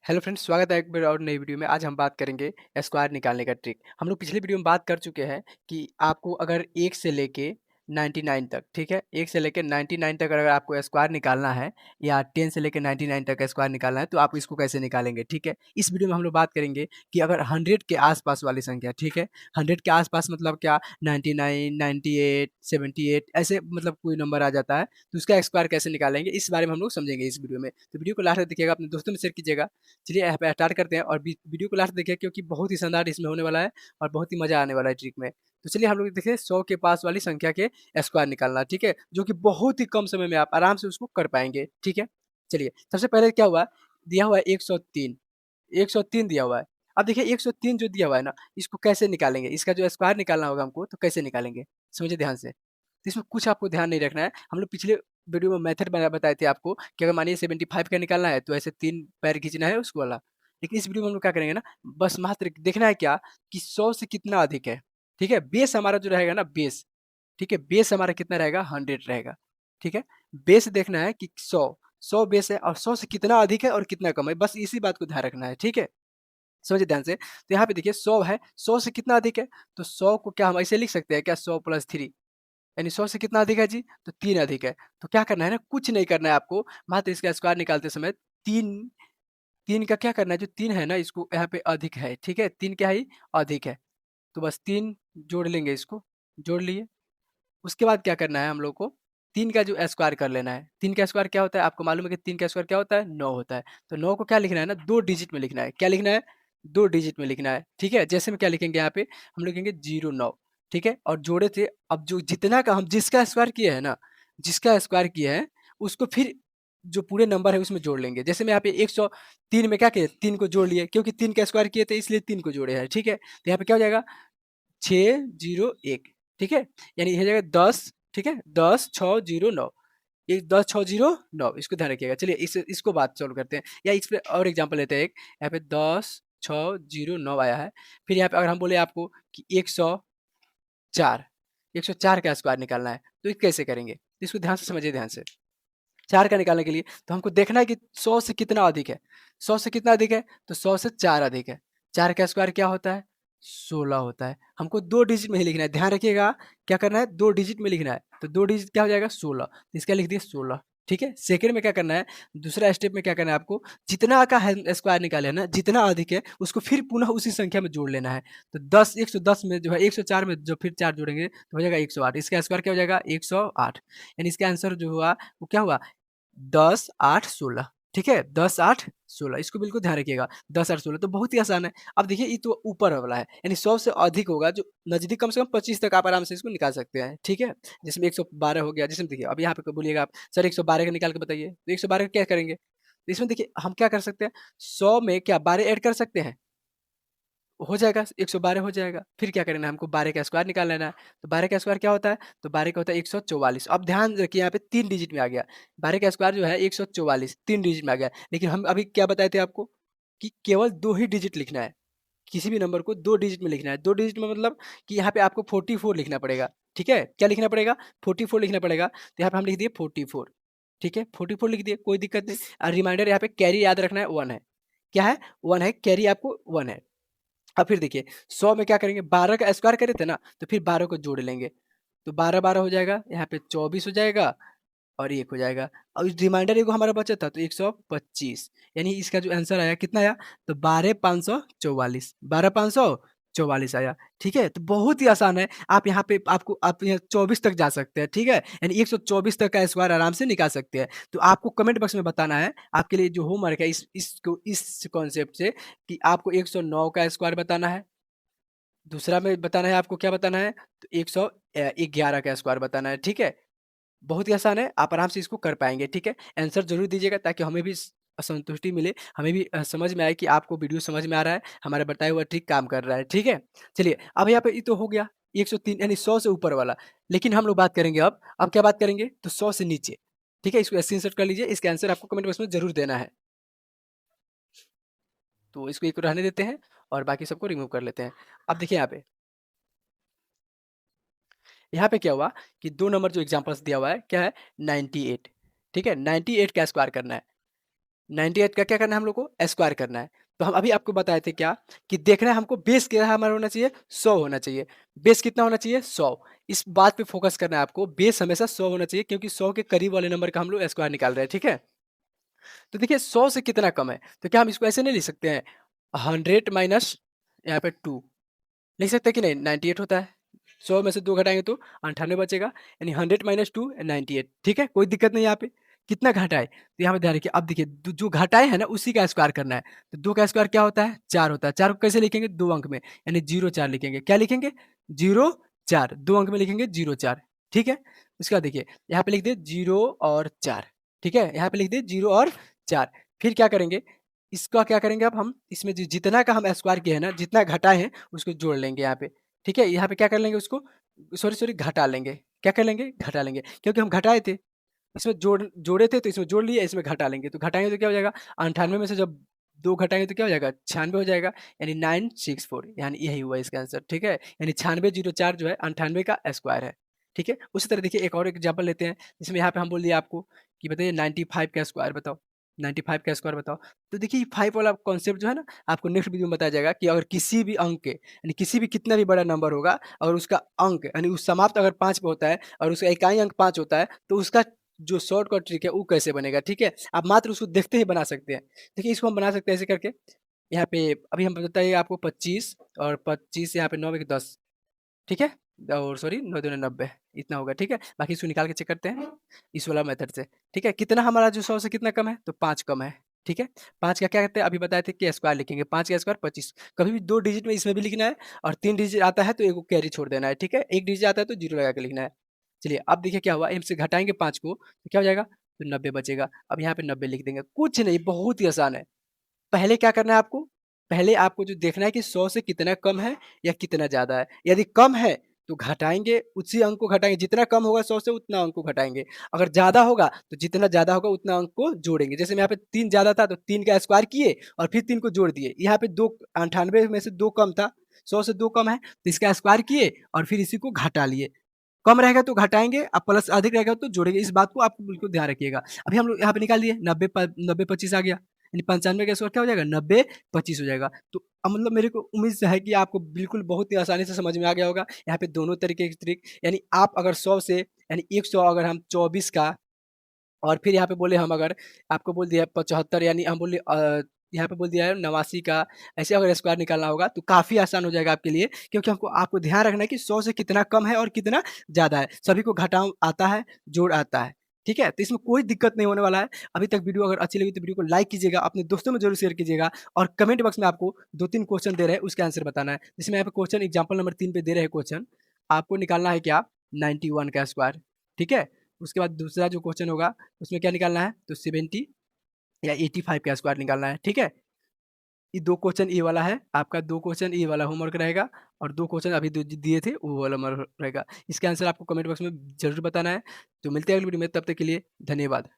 Hello friends, स्वागत है एक बार और नई वीडियो में। आज हम बात करेंगे स्क्वायर निकालने का ट्रिक। हम लोग पिछले वीडियो में बात कर चुके हैं कि आपको अगर 1 से लेके 99 तक, ठीक है? 1 से लेके 99 तक अगर आपको स्क्वायर निकालना है या 10 से लेके 99 तक स्क्वायर निकालना है, तो आप इसको कैसे निकालेंगे, ठीक है? इस वीडियो में हम लोग बात करेंगे कि अगर 100 के आस-पास वाली संख्या, ठीक है? 100 के आस-पास मतलब क्या 99, 98, 78 ऐसे मतलब कोई नंबर आ जाता है, तो उसका स्क्वायर कैसे निकालेंगे, इस बारे में हम लोग समझेंगे इस वीडियो में। तो वीडियो को लास्ट तक देखिएगा, अपने दोस्तों में शेयर कीजिएगा। चलिए यहाँ पे स्टार्ट करते हैं और वीडियो को लास्ट देखिए क्योंकि बहुत ही शानदार इसमें होने वाला है और बहुत ही मजा आने वाला है ट्रिक में। तो चलिए हम लोग देखिए 100 के पास वाली संख्या के स्क्वायर निकालना, ठीक है? जो कि बहुत ही कम समय में आप आराम से उसको कर पाएंगे, ठीक है? चलिए सबसे पहले क्या हुआ, दिया हुआ है 103, 103 दिया हुआ है। अब देखिए 103 जो दिया हुआ है ना, इसको कैसे निकालेंगे, इसका जो स्क्वायर निकालना होगा हमको, तो कैसे निकालेंगे समझिए ध्यान से। तो इसमें कुछ आपको ध्यान नहीं रखना है। हम लोग पिछले वीडियो में मेथड बताए थे आपको कि अगर मानिए 75 का निकालना है तो ऐसे 3 पैर खींचना है उसको वाला। लेकिन इस वीडियो में हम लोग क्या करेंगे ना, बस मात्र देखना है क्या कि 100 से कितना अधिक है, ठीक है? बेस हमारा जो रहेगा ना बेस, ठीक है? बेस हमारा कितना रहेगा 100 रहेगा, ठीक है? बेस देखना है कि 100 बेस है और 100 से कितना अधिक है और कितना कम है, बस इसी बात को ध्यान रखना है, ठीक है? समझिए ध्यान से। तो यहाँ पे देखिए 100 है, 100 से कितना अधिक है? तो 100 को क्या हम ऐसे लिख सकते हैं क्या 100 + 3 यानी 100 से कितना अधिक है जी? तो 3 अधिक है। तो क्या करना है ना, कुछ नहीं करना है आपको, मात्र इसका स्क्वायर निकालते समय 3 3 का क्या करना है, जो 3 है ना इसको यहाँ पे अधिक है, ठीक है? 3 क्या है? अधिक है। तो बस 3 जोड़ लेंगे इसको, जोड़ लिए। उसके बाद क्या करना है हम लोग को, 3 का जो स्क्वायर कर लेना है। 3 का स्क्वायर क्या होता है? आपको मालूम है कि 3 का स्क्वायर क्या होता है? 9 होता है। तो 9 को क्या लिखना है ना, 2 डिजिट में लिखना है। क्या लिखना है? 2 डिजिट में लिखना है, ठीक है? जैसे में क्या लिखेंगे यहाँ पे, हम लिखेंगे 09, ठीक है? और जोड़े थे, अब जो जितना का हम जिसका स्क्वायर किए हैं ना, जिसका स्क्वायर किए हैं, उसको फिर जो पूरे नंबर है उसमें जोड़ लेंगे। जैसे मैं यहाँ पे 103 में क्या किए? 3 को जोड़ लिए, क्योंकि 3 का स्क्वायर किए थे इसलिए 3 को जोड़े हैं, ठीक है? तो यहाँ पे क्या हो जाएगा? 601, ठीक है? यानी ये हो जाएगा 10, ठीक है? 10,609, ये 10,609, इसको ध्यान रखिएगा। चलिए इसको बात सॉल्व करते हैं, या इस पे और एग्जांपल लेते हैं एक। यहाँ पे 10,609 आया है। फिर यहाँ पे अगर हम बोले आपको कि 104, 104 का स्क्वायर निकालना है, तो ये कैसे करेंगे? इसको ध्यान से समझिए, ध्यान से। 4 का निकालने के लिए तो हमको देखना है कि 100 से कितना अधिक है। 100 से कितना अधिक है? तो 100 से 4 अधिक है। 4 का स्क्वायर क्या होता है? 16 होता है। हमको 2 डिजिट में ही लिखना है, ध्यान रखिएगा। क्या करना है? 2 डिजिट में लिखना है। तो 2 डिजिट क्या हो जाएगा? 16। तो इसका लिख दिए 16, ठीक है? सेकंड में क्या करना है? दूसरा स्टेप में क्या करना है आपको? जितना का है स्क्वायर निकाले है ना, जितना अधिक है उसको फिर पुनः उसी संख्या में जोड़ लेना है। तो 10 110 में जो है 104 में जो फिर 4 जोड़ेंगे तो हो जाएगा 108। इसका स्क्वायर क्या हो जाएगा? 108। यानी इसका आंसर जो हुआ वो क्या हुआ? 10, 8, 16, ठीक है? 10, 8, 16, इसको बिल्कुल ध्यान रखिएगा। 10, 8, 16 तो बहुत ही आसान है। अब देखिए ये तो ऊपर वाला है, यानी 100 से अधिक होगा, जो नज़दीक कम से कम 25 तक आप आराम से इसको निकाल सकते हैं, ठीक है? जिसमें 112 हो गया, जिसमें देखिए अब यहाँ पे बोलिएगा आप सर 112 का निकाल के बताइए, तो 112 का क्या करेंगे? तो इसमें देखिए हम क्या कर सकते हैं, 100 में क्या 12 ऐड कर सकते हैं? हो जाएगा, 112 हो जाएगा। फिर क्या करना है हमको, 12 का स्क्वायर निकाल लेना है। तो 12 का स्क्वायर क्या होता है? तो 12 का होता है 144। अब ध्यान रखिए यहाँ पे 3 डिजिट में आ गया। 12 का स्क्वायर जो है 144, 3 डिजिट में आ गया। लेकिन हम अभी क्या बताए थे आपको कि केवल 2 ही डिजिट लिखना है। किसी भी नंबर को 2 डिजिट में लिखना है। 2 डिजिट में मतलब कि यहाँ पे आपको 44 लिखना पड़ेगा, ठीक है? क्या लिखना पड़ेगा? 44 लिखना पड़ेगा। तो यहाँ पे हम लिख दिए 44, ठीक है? 44 लिख दिए, कोई दिक्कत नहीं। रिमाइंडर यहाँ पे कैरी याद रखना है 1 है। क्या है? 1 है, कैरी आपको 1 है। अब फिर देखिए 100 में क्या करेंगे, 12 का स्क्वायर करे थे ना, तो फिर 12 को जोड़ लेंगे। तो 12 12 हो जाएगा, यहाँ पे 24 हो जाएगा और 1 हो जाएगा। और इस रिमाइंडर एगो हमारा बचा था तो 125, यानी इसका जो आंसर आया कितना आया? तो 12,544, 12,544 आया, ठीक है? तो बहुत ही आसान है। आप यहाँ पे आप यहाँ 24 तक जा सकते हैं, ठीक है? यानी 124 तक का स्क्वायर आराम से निकाल सकते हैं। तो आपको कमेंट बॉक्स में बताना है, आपके लिए जो होमवर्क है इस कॉन्सेप्ट से, कि आपको 109 का स्क्वायर बताना है। दूसरा में बताना है आपको, क्या बताना है? तो 111 का स्क्वायर बताना है, ठीक है? बहुत ही आसान है, आप आराम से इसको कर पाएँगे, ठीक है? आंसर ज़रूर दीजिएगा ताकि हमें भी संतुष्टि मिले, हमें भी समझ में आए कि आपको वीडियो समझ में आ रहा है, हमारा बताया हुआ ट्रिक काम कर रहा है, ठीक है? चलिए, अब यहाँ पे ये तो हो गया 103 यानी 100 से ऊपर वाला, लेकिन हम लोग बात करेंगे अब क्या बात करेंगे? तो 100 से नीचे, ठीक है? इसको स्क्रीनशॉट कर लीजिए, इसका आंसर आपको कमेंट बॉक्स में ज़रूर देना है। तो इसको एक रहने देते हैं और बाकी सबको रिमूव कर लेते हैं। अब देखिए यहाँ पे क्या हुआ कि 2 नंबर जो एग्ज़ाम्पल्स दिया हुआ है, क्या है? 98, ठीक है? 98 का स्क्वायर करना है। 98 का क्या करना है हम लोग को? स्क्वायर करना है। तो हम अभी आपको बताए थे क्या कि देखना है हमको बेस क्या हमारा होना चाहिए? 100 होना चाहिए। बेस कितना होना चाहिए? 100। इस बात पे फोकस करना है आपको, बेस हमेशा 100 होना चाहिए क्योंकि 100 के करीब वाले नंबर का हम लोग स्क्वायर निकाल रहे हैं, ठीक है? तो देखिए 100 से कितना कम है? तो क्या हम इसको ऐसे नहीं लिख सकते हैं? 100 माइनस यहाँ पे 2 लिख सकते हैं कि नहीं? 98 होता है। 100 में से 2 घटाएँगे तो 98 बचेगा, यानी 100 माइनस 2 98, ठीक है? कोई दिक्कत नहीं यहाँ पे। कितना घटाए? तो यहाँ पे ध्यान रखिए, अब देखिए जो घटाए हैं ना उसी का स्क्वायर करना है। तो 2 का स्क्वायर क्या होता है? 4 होता है। 4 को कैसे लिखेंगे? 2 अंक में, यानी 04 लिखेंगे। क्या लिखेंगे? 04, 2 अंक में लिखेंगे 04, ठीक है? उसके बाद देखिए यहाँ पे लिख दिए 0 और 4, ठीक है? यहाँ पे लिख दिए 0 और 4। फिर क्या करेंगे? इसका क्या करेंगे अब हम? इसमें जितना का हम स्क्वायर किए हैं ना, जितना घटाए हैं उसको जोड़ लेंगे यहाँ पे। ठीक है? यहाँ पे क्या कर लेंगे उसको सॉरी घटा लेंगे। क्या कर लेंगे? घटा लेंगे, क्योंकि हम घटाए थे। इसमें जोड़े थे तो इसमें जोड़ लिए, इसमें घटा लेंगे। तो घटाएँगे तो क्या हो जाएगा? 98 में से जब 2 घटाएँगे तो क्या हो जाएगा? 96 हो जाएगा, यानी 964, यानी यही हुआ इसका आंसर, ठीक है? यानी 9604 जो है 98 का स्क्वायर है, ठीक है? उसी तरह देखिए एक और एग्ज़ाम्पल लेते हैं, जिसमें यहाँ पे हम बोल दिए आपको कि बताइए 95 का स्क्वायर बताओ, 95 का स्क्वायर बताओ। तो देखिए 5 वाला कॉन्सेप्ट जो है ना, आपको नेक्स्ट वीडियो में बताया जाएगा कि अगर किसी भी अंक के, यानी किसी भी कितना भी बड़ा नंबर होगा और उसका अंक यानी उस समाप्त अगर 5 पे होता है और उसका इकाई अंक 5 होता है, तो उसका जो शॉर्टकट ट्रिक है वो कैसे बनेगा, ठीक है? आप मात्र उसको देखते ही बना सकते हैं। देखिए इसको हम बना सकते हैं ऐसे करके, यहाँ पे अभी हम बताइए आपको 25 और 25 यहाँ पे 9 एक 10, ठीक है? और सॉरी 9 दूनी 90 इतना होगा, ठीक है? बाकी इसको निकाल के चेक करते हैं इस वाला मेथड से, ठीक है? कितना हमारा जो 100 से कितना कम है? तो 5 कम है, ठीक है? 5 का क्या कहते हैं? अभी बताए थे कि स्क्वायर लिखेंगे, 5 का स्क्वायर 25। कभी भी 2 डिजिट में इसमें भी लिखना है और 3 डिजिट आता है तो एक को कैरी छोड़ देना है, ठीक है? 1 डिजिट आता है तो 0 लगा के लिखना है। चलिए अब देखिए क्या हुआ, इनसे घटाएँगे 5 को तो क्या हो जाएगा? तो 90 बचेगा। अब यहाँ पे 90 लिख देंगे, कुछ नहीं, बहुत ही आसान है। पहले क्या करना है आपको? पहले आपको जो देखना है कि 100 से कितना कम है या कितना ज़्यादा है। यदि कम है तो घटाएँगे, उसी अंक को घटाएँगे, जितना कम होगा 100 से उतना अंक को घटाएँगे। अगर ज़्यादा होगा तो जितना ज़्यादा होगा उतना अंक को जोड़ेंगे। जैसे यहाँ पे 3 ज़्यादा था तो 3 का स्क्वायर किए और फिर 3 को जोड़ दिए। यहाँ पे 2 98 में से 2 कम था, 100 से 2 कम है तो इसका स्क्वायर किए और फिर इसी को घटा लिए। कम रहेगा तो घटाएँगे, प्लस अधिक रहेगा तो जोड़ेंगे। इस बात को आप बिल्कुल ध्यान रखिएगा। अभी हम लोग यहाँ पे निकाल लिए 90 25 आ गया। यानी 95 का स्क्वायर क्या हो जाएगा? 90 25 हो जाएगा। तो मतलब मेरे को उम्मीद से है कि आपको बिल्कुल बहुत ही आसानी से समझ में आ गया होगा। यहाँ पे दोनों तरीके की ट्रिक, यानी आप अगर 100 से यानी 100 अगर हम 24 का और फिर यहाँ पे बोले हम अगर आपको बोल दिया 75 यानी हम बोले यहाँ पे बोल दिया है 89 का, ऐसे अगर स्क्वायर निकालना होगा तो काफ़ी आसान हो जाएगा आपके लिए, क्योंकि हमको आपको ध्यान रखना है कि 100 से कितना कम है और कितना ज़्यादा है। सभी को घटाव आता है, जोड़ आता है। ठीक है? तो इसमें कोई दिक्कत नहीं होने वाला है। अभी तक वीडियो अगर अच्छी लगी तो वीडियो को लाइक कीजिएगा, अपने दोस्तों में ज़रूर शेयर कीजिएगा और कमेंट बॉक्स में आपको 2-3 क्वेश्चन दे रहे हैं, उसका आंसर बताना है। जिसमें यहाँ पे क्वेश्चन एग्जांपल नंबर 3 पे दे रहे हैं क्वेश्चन, आपको निकालना है क्या? 91 का स्क्वायर, ठीक है? उसके बाद दूसरा जो क्वेश्चन होगा उसमें क्या निकालना है? तो 70 या 85 का स्क्वायर निकालना है, ठीक है? ये 2 क्वेश्चन ये वाला है, आपका 2 क्वेश्चन ये वाला होमवर्क रहेगा और 2 क्वेश्चन अभी जो दिए थे वो वाला होमवर्क रहेगा। इसका आंसर आपको कमेंट बॉक्स में ज़रूर बताना है। तो मिलते हैं अगली वीडियो में, तब तक के लिए धन्यवाद।